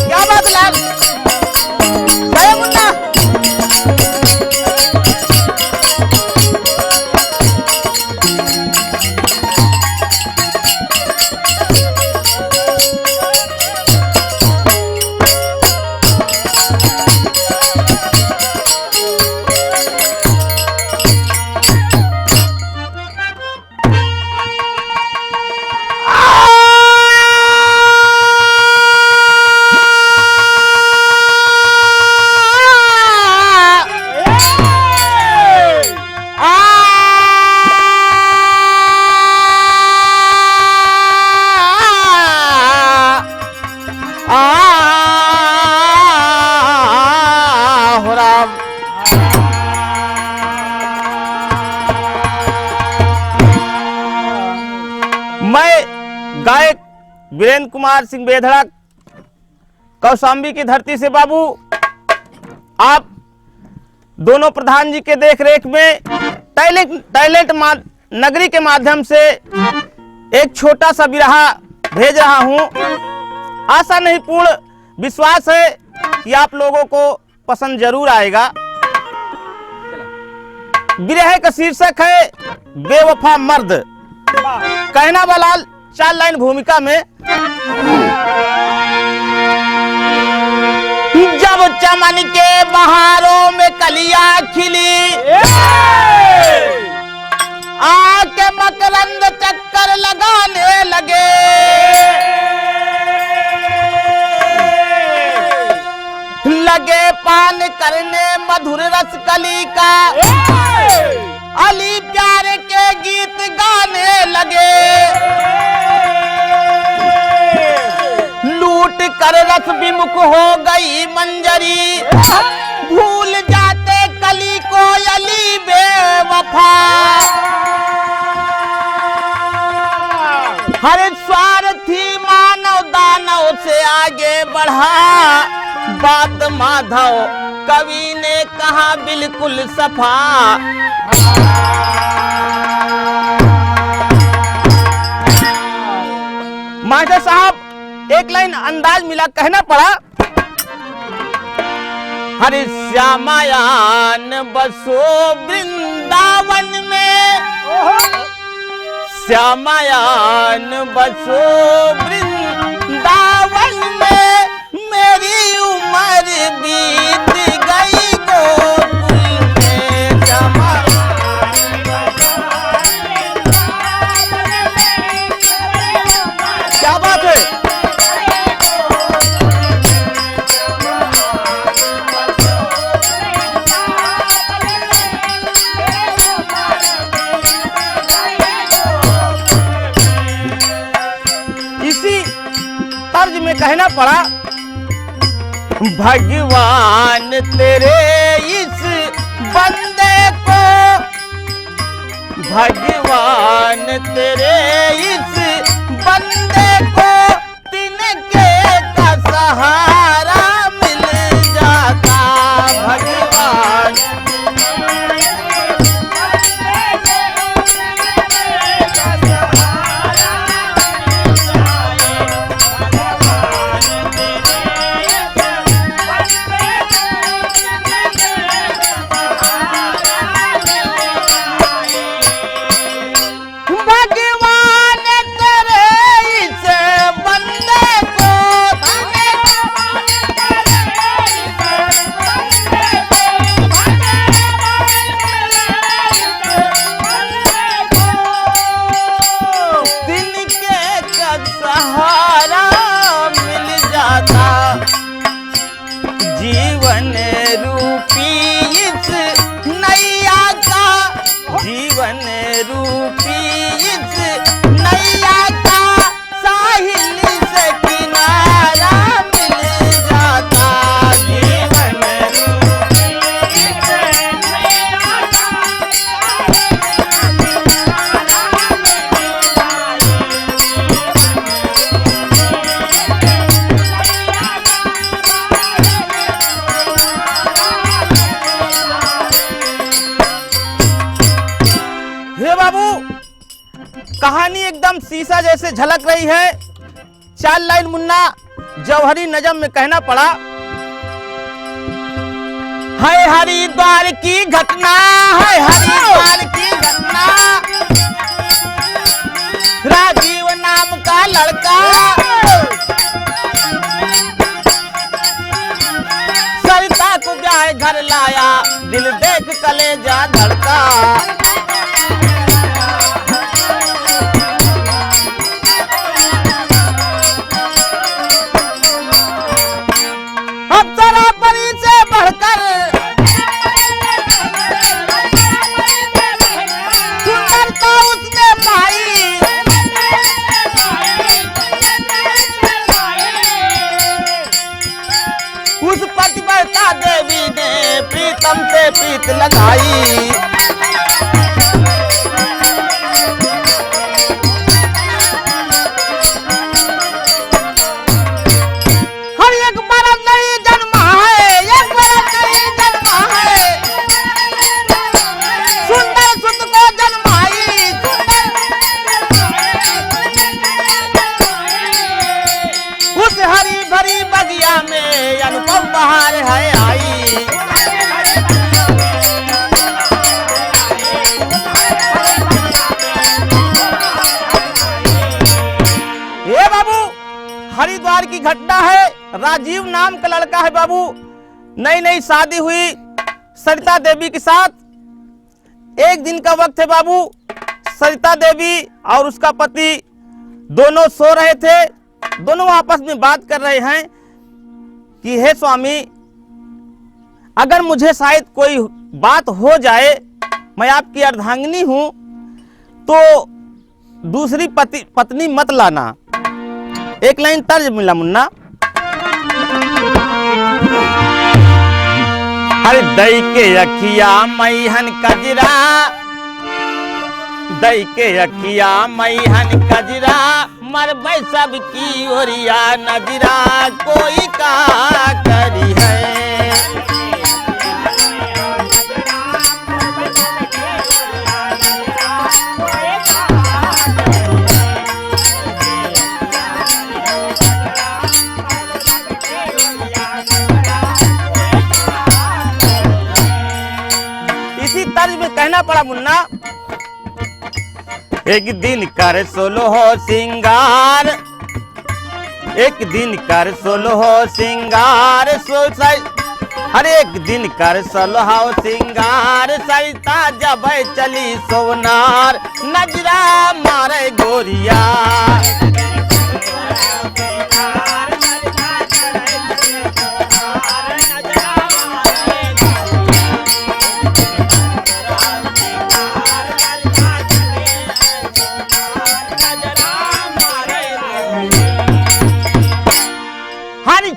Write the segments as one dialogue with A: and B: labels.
A: क्या बात लाल मुन्ना मैं गायक वीरेंद्र कुमार सिंह बेधड़ा कौशाम्बी की धरती से बाबू आप दोनों प्रधान जी के देखरेख में टैलेंट नगरी के माध्यम से एक छोटा सा बिरहा भेज रहा हूं। आशा नहीं पूर्ण विश्वास है कि आप लोगों को पसंद जरूर आएगा। बिरहे का शीर्षक है बेवफा मर्द। कहना बलाल 4 लाइन भूमिका में। जब चमन के बहारों में कलियां खिली आके मकरंद चक्कर लगाने लगे, लगे पान करने मधुर रस कली का, अली प्यार के गीत गाने लगे, लूट कर रस विमुख हो गई मंजरी, भूल जाते कली को अली बेवफा। हर स्वार्थी मानव दानव से आगे बढ़ा, बात माधव कवि ने कहा बिल्कुल सफा। मास्टर साहब एक लाइन अंदाज मिला, कहना पड़ा। हरे श्यामायान बसो वृंदावन में, श्यामायान बसो वृंदावन में, मेरी उम्र बीत गई गोकुल में। क्या बात है। इसी तर्ज में कहना पड़ा। भगवान तेरे इस बंदे को, भगवान तेरे इस बंदे को तिनके का सहारा मिल जाता। भगवान जीवन रूपी इस नैया का, जीवन रूपी इस नैया का साहिल से किनारा मिल जाता। जीवन रूपी इस नैया का हे बाबू, कहानी एकदम शीशा जैसे झलक रही है। 4 लाइन मुन्ना जौहरी नजम में कहना पड़ा। है हरिद्वार की घटना, है हरिद्वार की घटना, राजीव नाम का लड़का सरिता को ब्याह घर लाया, दिल देख कलेजा धड़का। अप्सरा परी से बढ़कर सुंदरता उसने पाई, उस पतिव्रता देवी ने प्रीतम से प्रीत लगाई। हर एक मर्द नहीं जन्मा है, एक मर्द नहीं जन्मा है, सुंदर सुत को जन्माई, उस हरी भरी बगिया में अनुपम बहार है आई। ये बाबू हरिद्वार की घटना है। राजीव नाम का लड़का है बाबू, नई नई शादी हुई सरिता देवी के साथ। एक दिन का वक्त है बाबू, सरिता देवी और उसका पति दोनों सो रहे थे। दोनों आपस में बात कर रहे हैं कि हे स्वामी, अगर मुझे शायद कोई बात हो जाए, मैं आपकी अर्धांगिनी हूं, तो दूसरी पत्नी मत लाना। एक लाइन तर्ज मिला मुन्ना। अरे दई के अखिया मैहन कजरा, दई के अखिया मैहन कजरा, मरबै सब की ओरिया नजरा, कोई का करी है। इसी तर्ज में कहना पड़ा मुन्ना। एक दिन कर सोलहो सिंगार, एक दिन कर सोलहो सिंगार, हर एक दिन कर सोलहो सिंगार, सरिता जब चली सोनार, नजरा मारे गोरिया।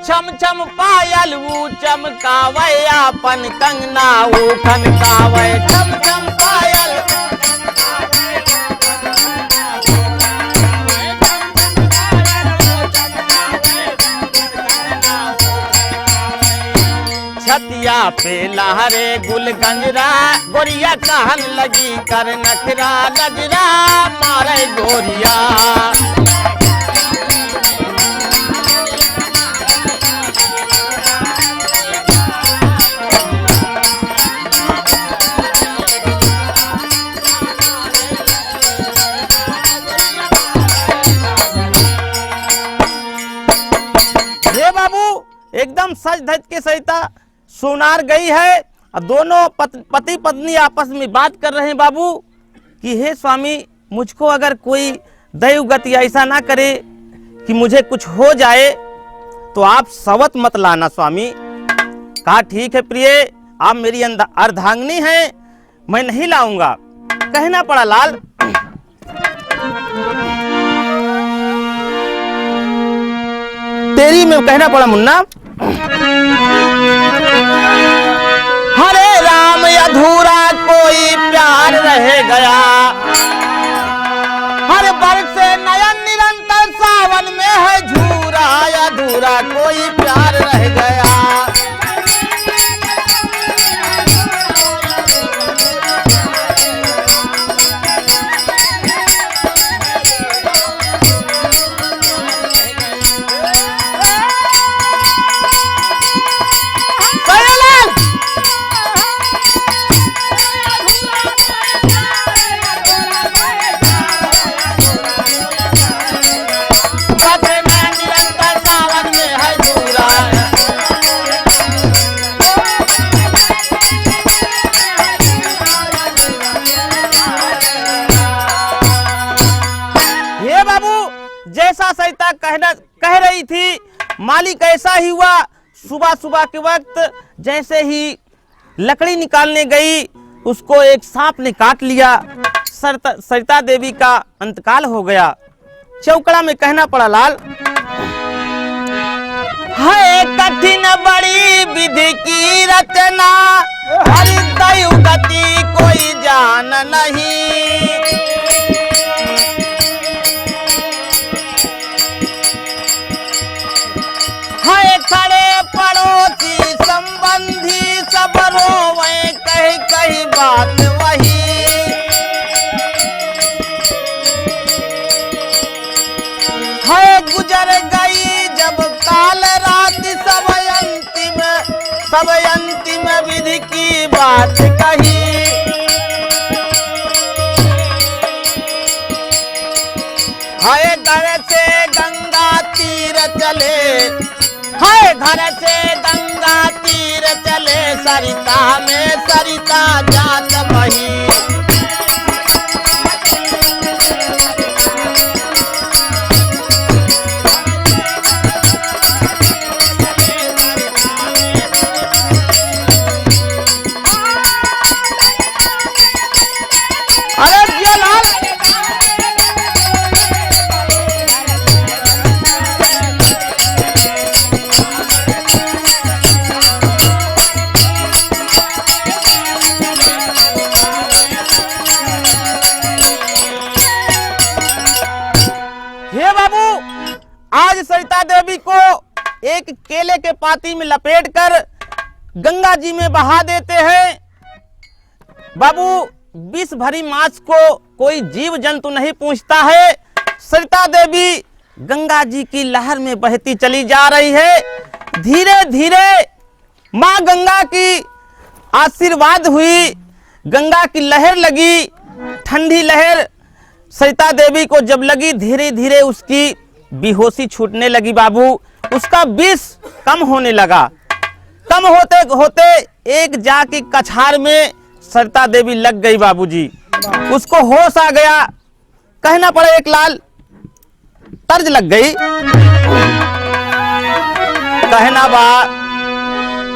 A: छम छम पायल वो चमकावे, अपन कंगना वो खनकावे, छम छम पायल। छतिया पे लहरे गुल गंजरा, गोरिया कहन लगी कर नखरा, नजरा मारे गोरिया। एकदम सज धज के सरिता सोनार गई है और दोनों पति पत्नी आपस में बात कर रहे हैं बाबू कि हे स्वामी, मुझको अगर कोई दैव गति ऐसा ना करे कि मुझे कुछ हो जाए, तो आप सवत मत लाना स्वामी। कहा ठीक है प्रिय, आप मेरी अर्धांगिनी हैं, मैं नहीं लाऊंगा। कहना पड़ा लाल। तेरी में कहना पड़ा मुन्ना। हरे राम अधूरा कोई प्यार रह गया, हर बरसे नयन निरंतर सावन में है झूरा, अधूरा कोई प्यार रह गया। ऐसा सरिता कह रही थी। मालिक ऐसा ही हुआ, सुबह सुबह के वक्त जैसे ही लकड़ी निकालने गई, उसको एक सांप ने काट लिया। सरिता देवी का अंतकाल हो गया। चौकड़ा में कहना पड़ा लाल, है कठिन बड़ी विधि की रचना, हरि दैव गति कोई जान नहीं। है खड़े पड़ोसी संबंधी सब रोवे, कही कही बात वही। है गुजर गई जब काल रात, सब अंतिम विधि की बात कही। है घर से गंगा तीर चले, है घर से गंगा तीर चले, सरिता में सरिता जात बही। आज सरिता देवी को एक केले के पाती में लपेटकर गंगा जी में बहा देते हैं। बाबू, विष भरी माछ को कोई जीव जंतु नहीं पूछता है। सरिता देवी गंगा जी की लहर में बहती चली जा रही है। धीरे धीरे मां गंगा की आशीर्वाद हुई, गंगा की लहर लगी, ठंडी लहर सरिता देवी को जब लगी, धीरे धीरे उसकी बेहोशी छूटने लगी। बाबू, उसका विष कम होने लगा। कम होते होते एक जाके कछार में सरिता देवी लग गई। बाबूजी, उसको होश आ गया। कहना पड़े एक लाल, तर्ज लग गई। कहना बा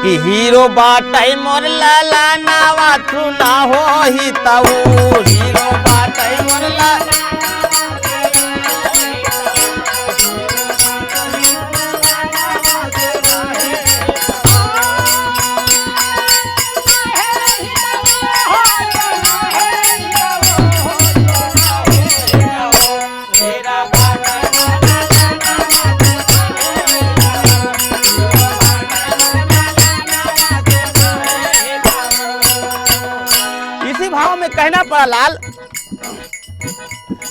A: कि हीरो बाटै मोर लाला नावा तू ना हो ही ताऊ। हीरो बाटै मोर लाला, कहना पड़ा लाल,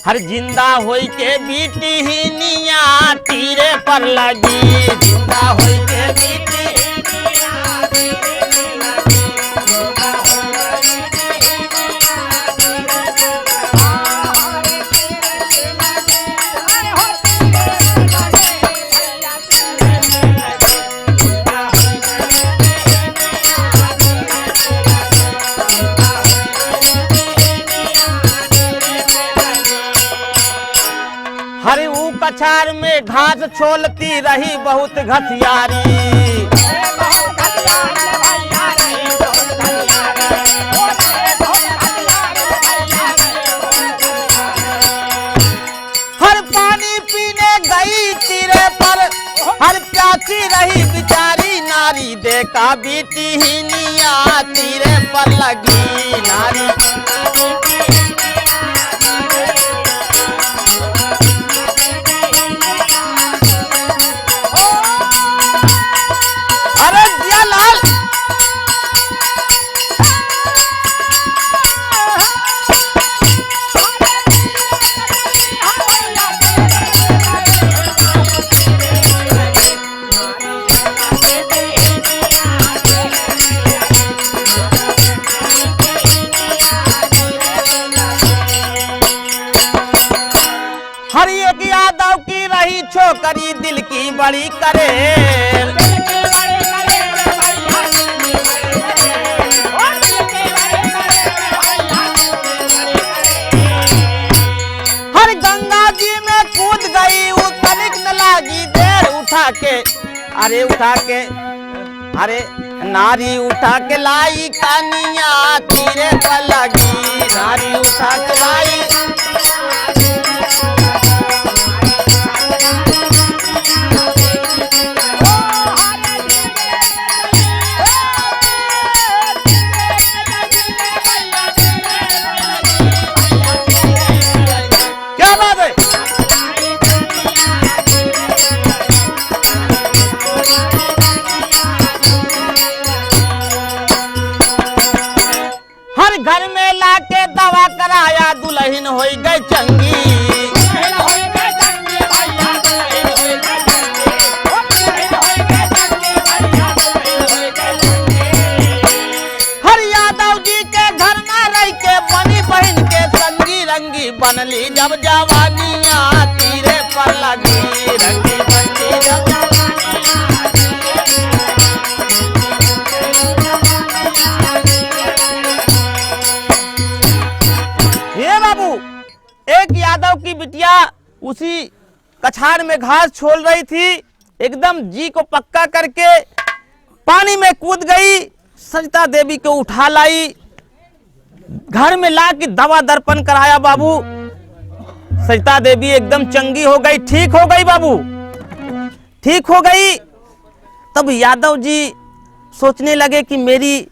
A: हर जिंदा होई के बीटी ही निया तीरे पर लगी। जिंदा होई के बीटी हरी ऊ कछार में घास छोलती रही बहुत घसियारी। हर पानी पीने गई तीरे पर, हर प्यासी रही बिचारी नारी। देखा बीती ही निया तीरे पर लगी नारी। हरी एक यादव की रही छोकरी दिल की बड़ी करे। हर गंगा जी में कूद गई लगी देर उठा के, अरे उठा के, अरे नारी उठा के लाई कनिया तीरे पर लगी, नारी उठा के लाई। क्या बात है? हर घर में लाके दवा कराया दुल्हन हो गई चंगी, हर यादव जी के घर में रह के बनी बहन के संगी रंगी बनली जब जवानियां तीरे पर लगी, रंगी बनली जब बाबू। एक यादव की बिटिया उसी कछाड़ में घास छोल रही थी, एकदम जी को पक्का करके पानी में कूद गई, सरिता देवी को उठा लाई, घर में ला के दवा दर्पण कराया बाबू। सरिता देवी एकदम चंगी हो गई, ठीक हो गई बाबू, ठीक हो गई। तब यादव जी सोचने लगे कि मेरी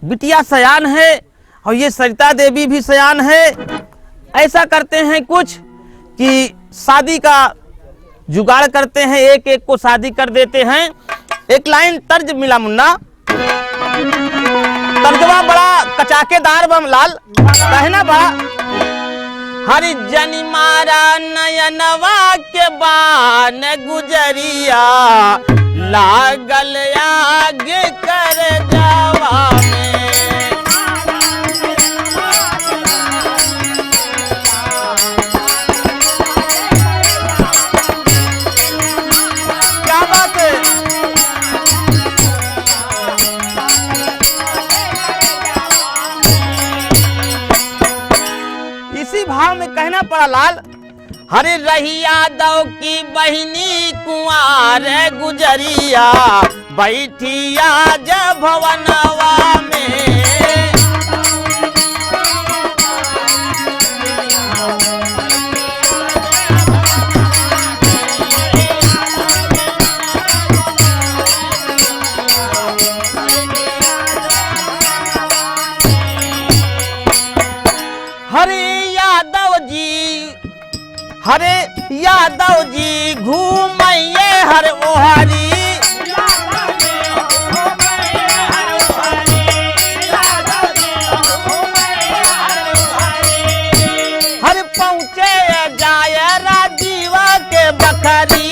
A: बिटिया सयान है और ये सरिता देवी भी सयान है, ऐसा करते हैं कुछ कि शादी का जुगाड़ करते हैं, एक एक को शादी कर देते हैं। एक लाइन तर्ज मिला मुन्ना, तर्जमा बड़ा कचाकेदार बमलाल, कहना बा, हरि जनी मारा नयनवा के बान गुजरिया, लागल आग कर जावा में। क्या बात है? इसी भाव में कहना पड़ा लाल, हरे रही यादव की बहिनी कुंवार गुजरिया, बैठी आज भवनवा में। हरे यादव जी घूमइये हर ओहरी, हर पहुँचे जाय राजीवा के बखरी,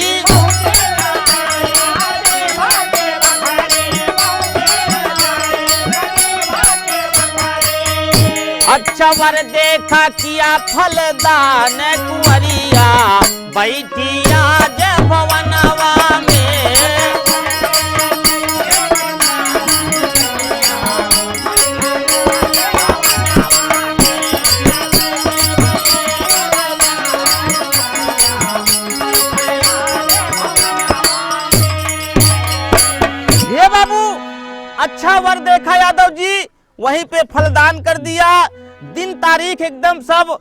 A: अच्छा वर देखा किया फलदान कुंवरिया, बैठी आज भवनवा में। ये बाबू अच्छा वर देखा यादव जी, वहीं पे फलदान कर दिया, दिन तारीख एकदम सब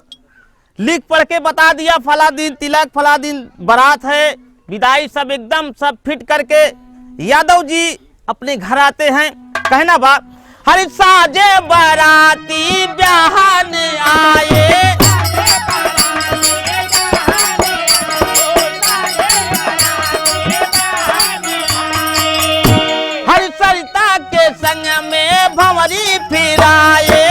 A: लिख पढ़ के बता दिया, फला दिन तिलक, फला दिन बारात है, विदाई सब एकदम सब फिट करके यादव जी अपने घर आते हैं। कहना बा, हर साजे बाराती ब्याहन आए, हर सरिता के संग में भंवरी फिराए,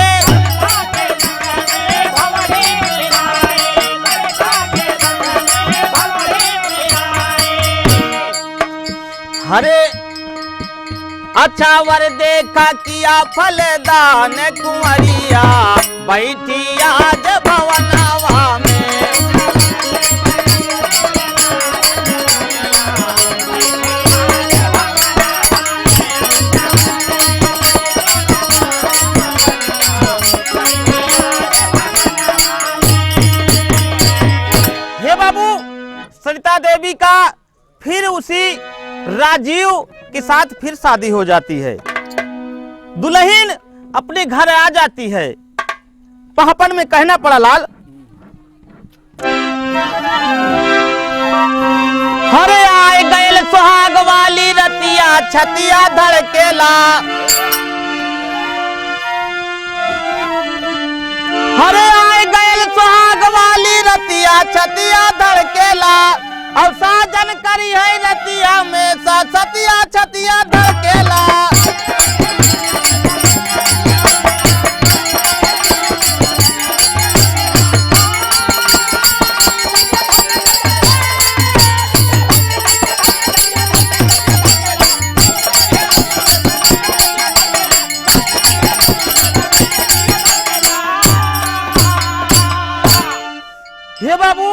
A: हरे अच्छा वर देखा किया फलदान कुंवरिया, बैठी आज भवनवा में। हे बाबू, सरिता देवी का फिर उसी राजीव के साथ फिर शादी हो जाती है। दुल्हन अपने घर आ जाती है। पहापन में कहना पड़ा लाल, हरे आए गैल सुहाग वाली रतिया छतिया धड़केला, हरे आए गैल सुहाग वाली रतिया छतिया धड़केला, और साजन करी है रतिया में सा सतिया छतिया धड़केला। हे बाबू,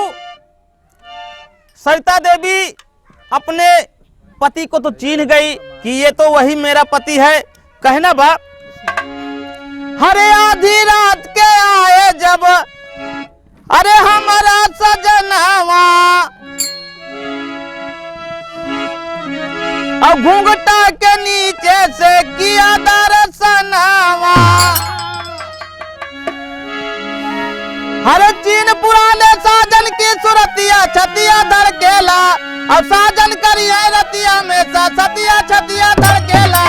A: सरिता देवी अपने पति को तो चीन्ह गई कि ये तो वही मेरा पति है। कहना बा, हरे आधी रात के आए जब अरे हमारा सजनवा, और घूंघटा के नीचे से किया दर्शनवा, हरे चीन पुराने साजन की सुरतिया छतिया धड़केला, और साजन करिए रतिया में सा सतिया छतिया धड़केला।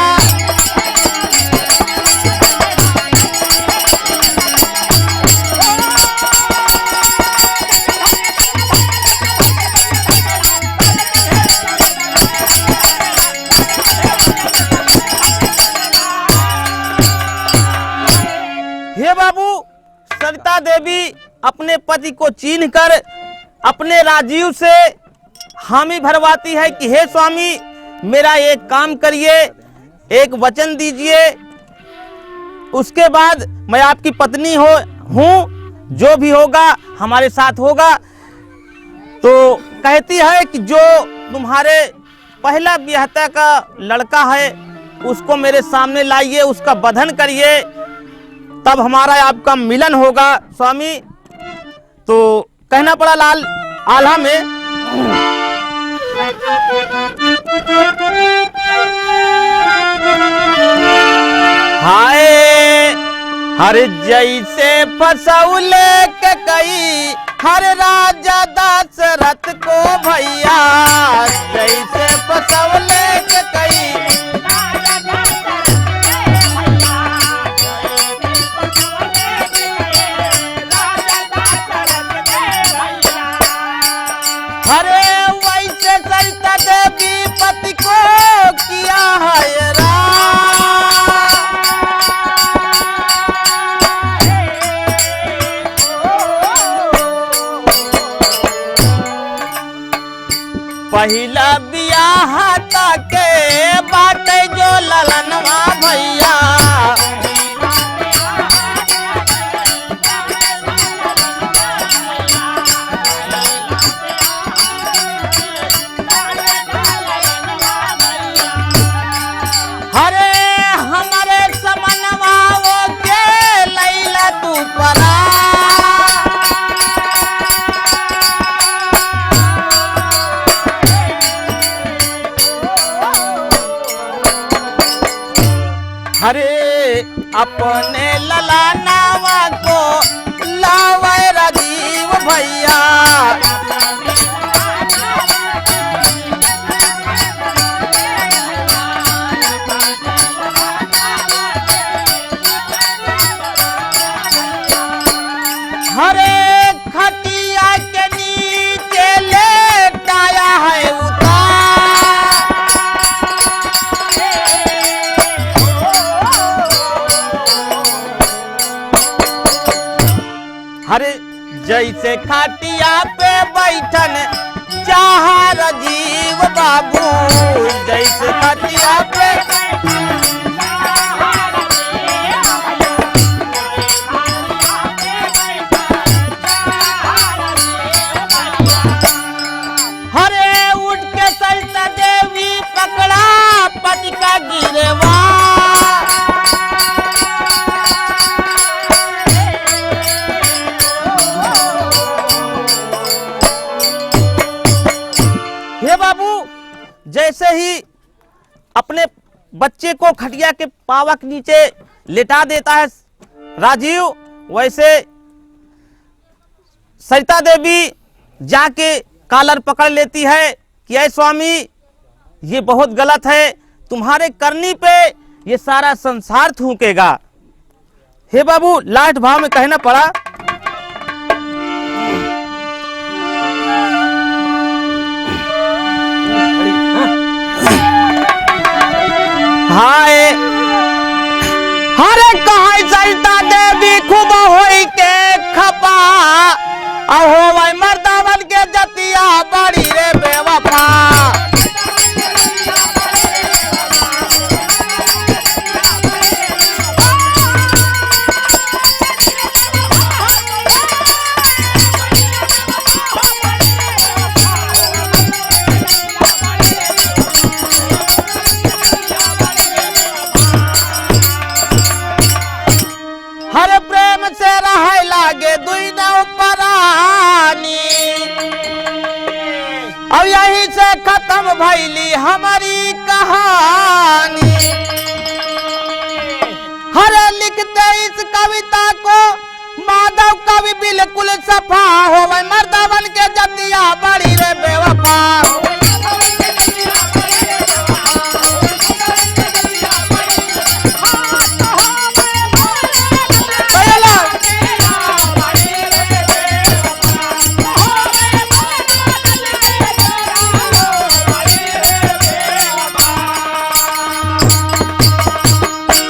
A: हे बाबू, सरिता देवी अपने पति को चीन्ह कर अपने राजीव से हामी भरवाती है कि हे स्वामी, मेरा एक काम करिए, एक वचन दीजिए, उसके बाद मैं आपकी पत्नी हूँ, जो भी होगा हमारे साथ होगा। तो कहती है कि जो तुम्हारे पहला ब्याहता का लड़का है उसको मेरे सामने लाइए, उसका बंधन करिए, तब हमारा आपका मिलन होगा स्वामी। तो कहना पड़ा लाल आल्हा में, हाय हर जैसे फसौले के कई हर राजा दशरथ को भैया, जैसे फसौले के कई देवी पति को किया है पहला बियाह के बात जो ललनवा भैया, हरे अपने ललानावा को लावे राजीव भैया, हरे खटिया के नीचे लेटाया है हरे जैसे खाटिया पे बैठन चाह राजीव बाबू, जैसे खाटिया पे हरे उठ के सरिता देवी पकड़ा पति का गिरवा, हे बाबू जैसे ही अपने बच्चे को खटिया के पावक नीचे लेटा देता है राजीव, वैसे सरिता देवी जाके कॉलर पकड़ लेती है कि ऐ स्वामी, ये बहुत गलत है, तुम्हारे करनी पे ये सारा संसार थूकेगा। हे बाबू, लास्ट भाव में कहना पड़ा, हाय हरे कहा सरिता देवी खूब होई के खपा, अहो भाई मर्दावन के जतिया बड़ी रे बेवफा। हर प्रेम से रह लागे दुई नौ परानी, अब यहीं से खत्म भइली हमारी कहानी। हर लिखते इस कविता को माधव कवि बिल्कुल सफा, हो वही मर्दावन के जतिया बड़ी रे बेवफा।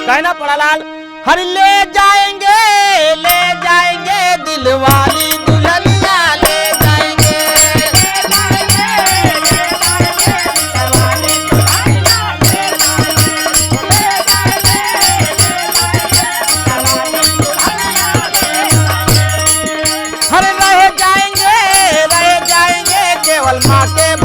A: कहना पड़ा लाल, हर ले जाएंगे दिलवाली दुल्हनिया ले जाएंगे। हर रह जाएंगे केवल माँ के